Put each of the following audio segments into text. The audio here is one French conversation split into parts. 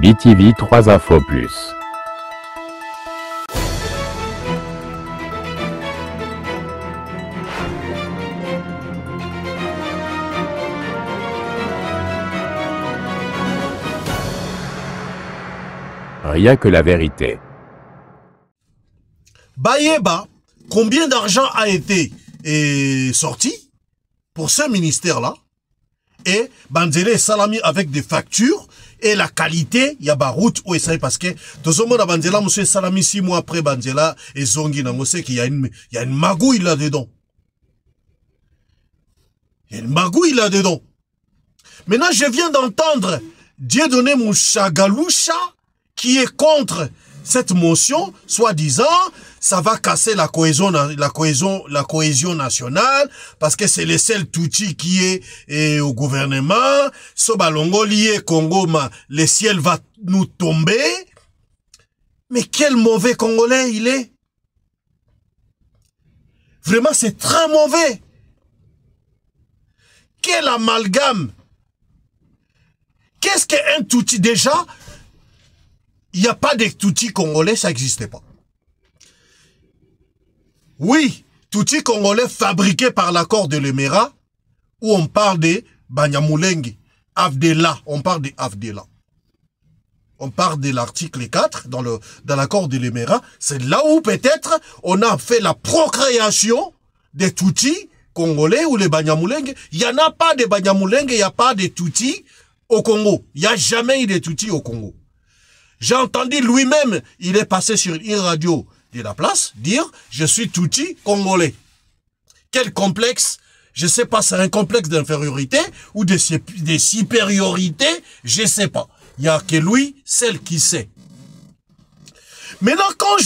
BTV 3 Infos Plus. Rien que la vérité. Bayeba, combien d'argent a été sorti pour ce ministère-là? Et Banzele Salami avec des factures et la qualité, il y a ba route où ça parce que tout le monde a Banzela, monsieur Salami 6 mois après Banzela et Zongi, on sait qu'il y a une magouille là-dedans. Il y a une magouille là-dedans. Maintenant, je viens d'entendre Dieudonné Mouchagaloucha qui est contre cette motion, soi-disant, ça va casser la cohésion nationale, parce que c'est le seul outil qui est au gouvernement. Sobalongo lié Congo, le ciel va nous tomber. Mais quel mauvais Congolais il est. Vraiment, c'est très mauvais. Quel amalgame. Qu'est-ce qu'un outil déjà? Il n'y a pas de touti congolais, ça n'existait pas. Oui, touti congolais fabriqué par l'accord de l'Emera, où on parle de Banyamulenge, Avdela, on parle de Avdela. On parle de l'article 4 dans l'accord de l'Emera. C'est là où peut-être on a fait la procréation des toutis congolais ou les Banyamulenge. Il n'y en a pas de Banyamulenge, il n'y a pas de toutis au Congo. Il n'y a jamais eu de toutis au Congo. J'ai entendu lui-même, il est passé sur une radio de la place, dire « Je suis touti congolais ». Quel complexe? Je ne sais pas, c'est un complexe d'infériorité ou de supériorité, je ne sais pas. Il n'y a que lui, celle qui sait. Maintenant, quand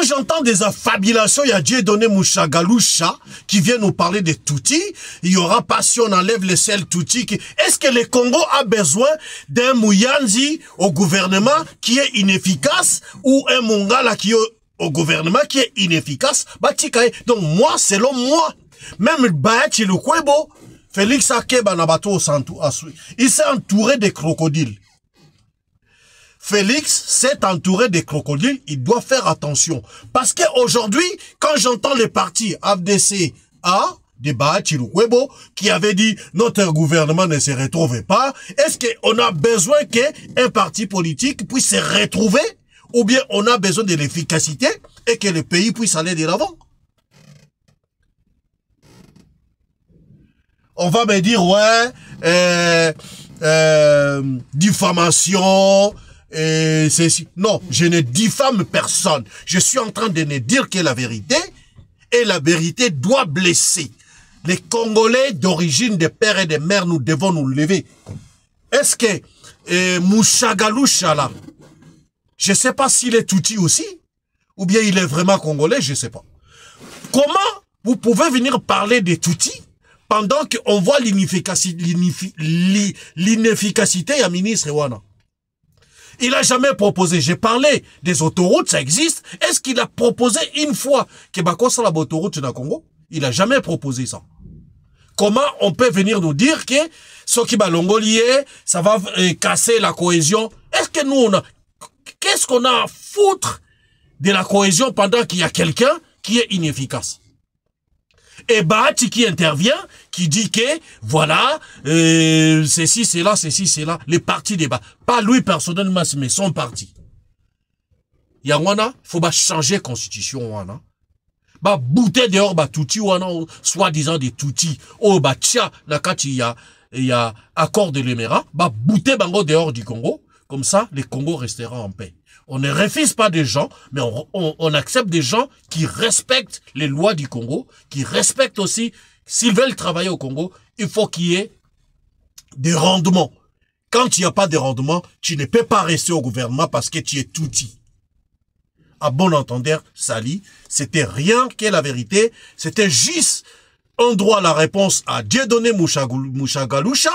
j'entends des affabulations, il y a Dieudonné Mouchagaloucha qui vient nous parler des Tutsis. Il y aura pas si on enlève les seuls Tutsis. Est-ce que le Congo a besoin d'un Mouyanzi au gouvernement qui est inefficace ou un Mongala qui est au gouvernement qui est inefficace? Donc moi, selon moi, même Bayachi Lukwebo, Félix Akeba Nabato, il s'est entouré de crocodiles. Félix s'est entouré des crocodiles, il doit faire attention. Parce qu'aujourd'hui, quand j'entends les partis AFDC-A, de Bayachi Lukwebo, qui avait dit notre gouvernement ne se retrouve pas, est-ce qu'on a besoin qu'un parti politique puisse se retrouver, ou bien on a besoin de l'efficacité et que le pays puisse aller de l'avant? On va me dire, ouais, diffamation, non, je ne diffame personne. Je suis en train de ne dire que la vérité, et la vérité doit blesser. Les Congolais d'origine des pères et des mères, nous devons nous lever. Est-ce que Mouchagaloucha là, je ne sais pas s'il est touti aussi, ou bien il est vraiment Congolais, je ne sais pas. Comment vous pouvez venir parler des toutis pendant qu'on voit l'inefficacité à ministre Wana? Il a jamais proposé. J'ai parlé des autoroutes, ça existe. Est-ce qu'il a proposé une fois que Bakosa la autoroute dans le Congo? Il a jamais proposé ça. Comment on peut venir nous dire que ce qui va l'ongolier, ça va casser la cohésion? Est-ce que nous, qu'est-ce qu'on a à foutre de la cohésion pendant qu'il y a quelqu'un qui est inefficace? Et Bahati qui intervient, qui dit que, voilà, ceci, c'est là, les partis débat. Pas lui personnellement, mais son parti. Yangwana, faut pas changer constitution, wana. Bah, bouter dehors, bah, touti, wana, soi-disant des toutis. Oh, bah, tia, nakati, il y a accord de l'Emera. Bah, bouter bango dehors du Congo. Comme ça, les Congos resteront en paix. On ne refuse pas des gens, mais on accepte des gens qui respectent les lois du Congo, qui respectent aussi, s'ils veulent travailler au Congo, il faut qu'il y ait des rendements. Quand il n'y a pas de rendement, tu ne peux pas rester au gouvernement parce que tu es touti. À bon entendeur, Sali, c'était rien que la vérité, c'était juste un droit à la réponse à Dieudonné Mouchagaloucha,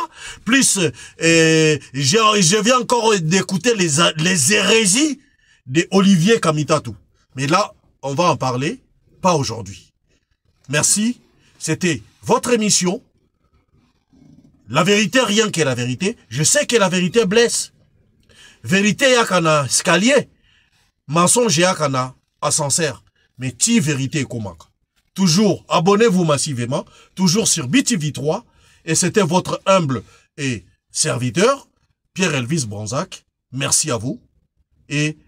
plus je viens encore d'écouter les hérésies de Olivier Kamitatou. Mais là, on va en parler, pas aujourd'hui. Merci, c'était votre émission. La vérité, rien que la vérité. Je sais que la vérité blesse. Vérité, yakana escalier. Mensonge, yakana ascenseur. Mais ti vérité comment? Toujours, abonnez-vous massivement. Toujours sur BTV3. Et c'était votre humble et serviteur, Pierre-Elvis Bronzac. Merci à vous. Et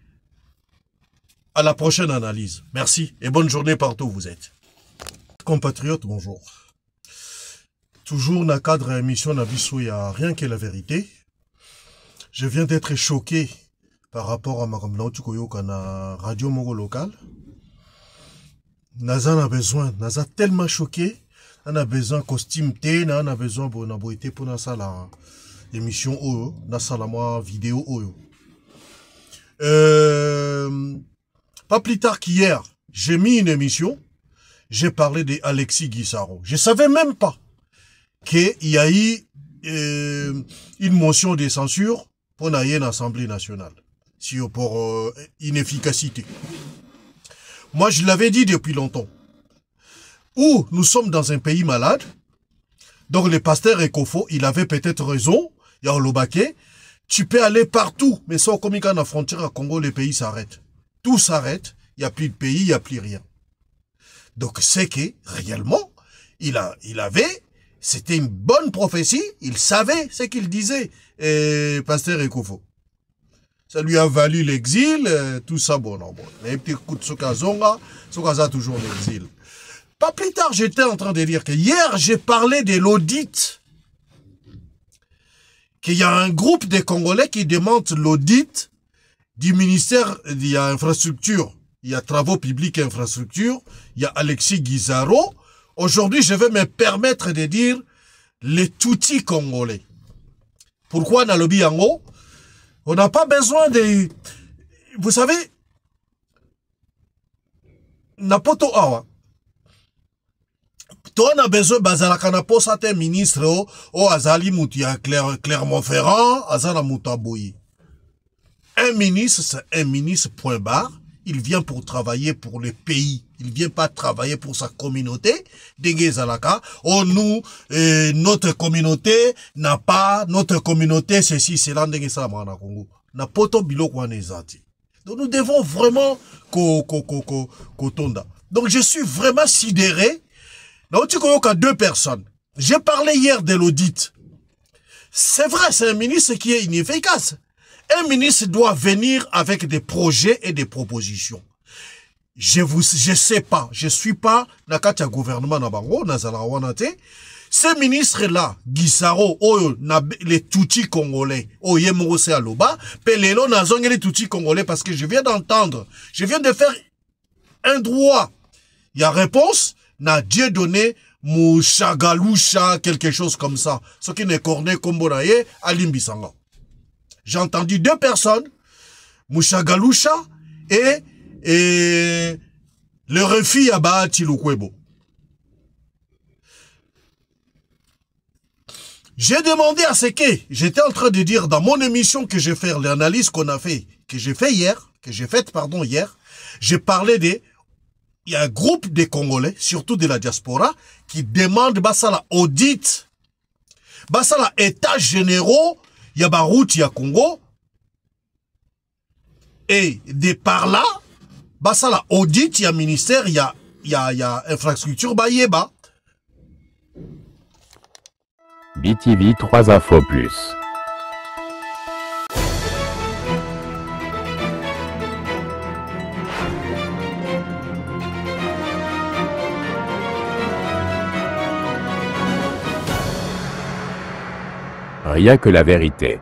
à la prochaine analyse. Merci et bonne journée partout où vous êtes. Compatriotes, bonjour. Toujours dans le cadre de l'émission Nabiso, il n'y a rien que la vérité. Je viens d'être choqué par rapport à Makamla Otukoyoka na radio Mogo local. Naza a besoin, Naza tellement choqué, on a besoin de costume T, on a besoin de boité pour la émission Oyo, na salama vidéo Oyo. Pas plus tard qu'hier, j'ai mis une émission, j'ai parlé d'Alexis Guissaro. Je savais même pas qu'il y a eu une motion de censure pour l'Assemblée nationale, pour inefficacité. Moi, je l'avais dit depuis longtemps. Où nous sommes dans un pays malade, donc le pasteur Ekofo, il avait peut-être raison, il y a Olobake, tu peux aller partout, mais sans comme quand la frontière à Congo, les pays s'arrêtent. Tout s'arrête, il n'y a plus de pays, il n'y a plus rien. Donc c'est que, réellement, il avait, c'était une bonne prophétie, il savait ce qu'il disait, pasteur Ekofo. Ça lui a valu l'exil, tout ça, bon. Les petits coups de Sokazonga, Sokaza toujours l'exil. Pas plus tard, j'étais en train de dire que hier, j'ai parlé de l'audit. Qu'il y a un groupe de Congolais qui demande l'audit du ministère, il y a infrastructure, il y a travaux publics et infrastructure, il y a Alexis Guissaro. Aujourd'hui, je vais me permettre de dire les Tutsis congolais. Pourquoi dans le Biango? On n'a pas besoin de... Vous savez, Napoto Awa. Toi, on a besoin bazalakana posa te ministre o azali moutia Clermont-Ferrand, azala moutaboui. Un ministre, c'est un ministre, point barre. Il vient pour travailler pour le pays. Il vient pas travailler pour sa communauté. Dengezalaka. Oh, nous, notre communauté n'a pas, notre communauté, ceci, cela, Dengezalama na Congo. Na poto bilo kwa nezati. Donc, nous devons vraiment kotonda. Donc, je suis vraiment sidéré. Donc, tu connais qu'à deux personnes. J'ai parlé hier de l'audit. C'est vrai, c'est un ministre qui est inefficace. Un ministre doit venir avec des projets et des propositions. Je sais pas, je suis pas dans le gouvernement na bango, na zalawanate. Ces ministres-là, Guissaro, les Tutsis congolais, Yemose Aloba, Pelelo, Nazong les Tutsis congolais, parce que je viens d'entendre, je viens de faire un droit. Il y a réponse, n'a Dieu donné, Mouchagaloucha, quelque chose comme ça. Ce qui n'est corné comme Bonaye, Alimbisanga. J'ai entendu deux personnes, Mouchagaloucha et le refi Aba Tilukwebo. J'ai demandé à ce que, j'étais en train de dire dans mon émission que j'ai fait, l'analyse qu'on a fait, que j'ai faite hier, j'ai parlé de, il y a un groupe de Congolais, surtout de la diaspora, qui demande Bassala audit, Bassala états généraux, il y a Barout, il y a Congo, et de par là, Bassala audit, il y a ministère, il y a infrastructure, Bayeba. BTV 3 infos plus. Rien que la vérité.